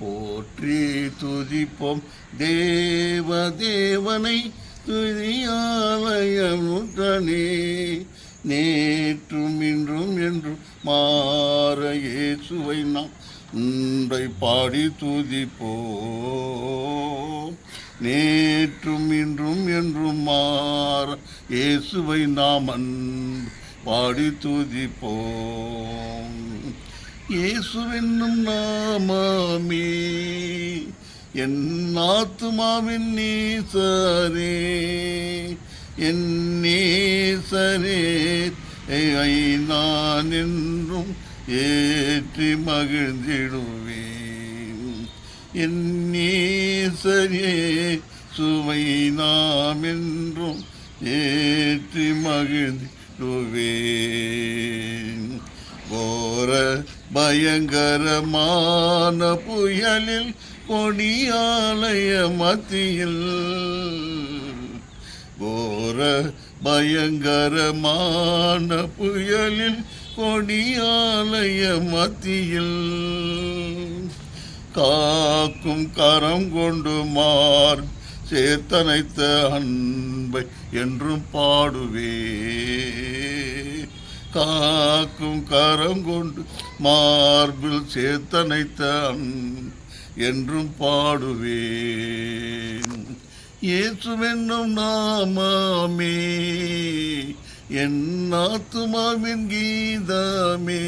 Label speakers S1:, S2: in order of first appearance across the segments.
S1: போற்றி துதிப்போம் தேவதேவனை துதியாலயமுற்றனே நேற்றும் இன்றும் என்றும் மாற இயேசுவை நாம் இன்றை பாடி துதிப்போம். நேற்றும் இன்றும் என்றும் மாற இயேசுவை நாம் பாடி துதிப்போம். இயேசுவென்னும் நாமமே என் ஆத்துமாவின் நேசரே, என் நேசரே நான் என்றும் ஏற்றி மகிழ்ந்திடுவேன். என் நேசரே சுவை நாம் என்றும் ஏற்றி மகிழ்ந்திடுவேன். கோர பயங்கரமான புயலில் கொடியாலய மத்தியில், கோர பயங்கரமான புயலில் கொடியாலய மத்தியில் காக்கும் கரம் கொண்டு மார் சேர்த்தனைத்த அன்பை என்றும் பாடுவே. காக்கும் கரம் கொண்டு மார்பில் சேர்த்தனைத்த என்றும் பாடுவேன். இயேசுவென்னும் நாமமே என் ஆத்துமாவின் கீதமே,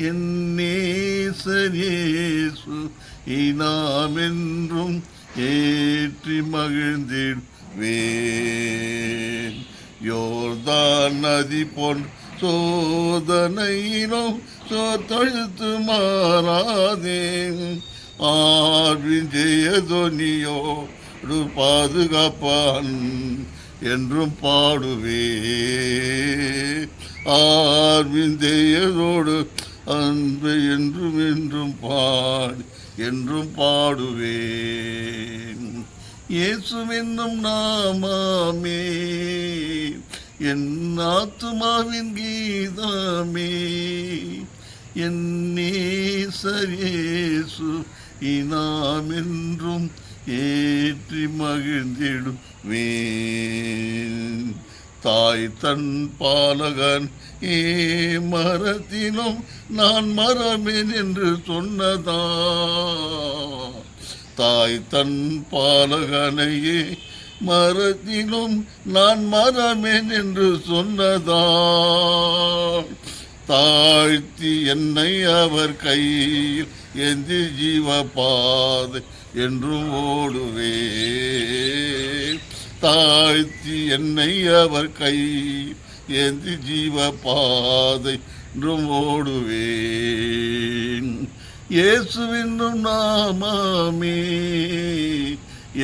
S1: என் நேசர் இயேசு நாம் என்றும் ஏற்றி மகிழ்ந்திடுவேன். யோர்தான் நதி போன்ற சோதனையிலும் சோத்தழுத்து மாறாதே, ஆர்வின் ஜெயதொனியோடு பாதுகாப்பான் என்றும் பாடுவே. ஆர்வின் ஜெயதோடு அன்பு என்றும் என்றும் பாடு என்றும் பாடுவேன். இயேசுவென்னும் நாமமே என் ஆத்துமாவின் கீதமே, என் நேசர் இயேசு நாம் என்றும் ஏற்றி மகிழ்ந்திடுவேன். தாய் தன் பாலகன் மரத்திலும் நான் மரமேன் என்று சொன்னதா, தாய் தன் பாலகனையே மரத்திலும் நான் மரமேன் என்று சொன்னதா, தாழ்த்தி என்னை அவர் கையில் எந்தி ஜீவ பாதை என்றும் ஓடுவே. தாழ்த்தி என்னை அவர் கையில் எந்தி ஜீவ பாதை என்றும் ஓடுவேன். இயேசுவென்னும் நாமமே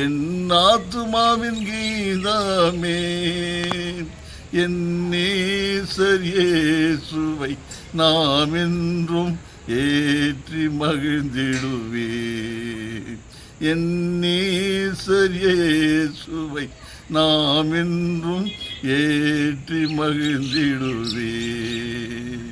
S1: என் ஆத்துமாவின் கீதமே, என் நேசர் இயேசுவை நாம் என்றும் ஏற்றி மகிழ்ந்திடுவேன். என் நேசர் இயேசுவை நாம் என்றும் ஏற்றி மகிழ்ந்திடுவேன்.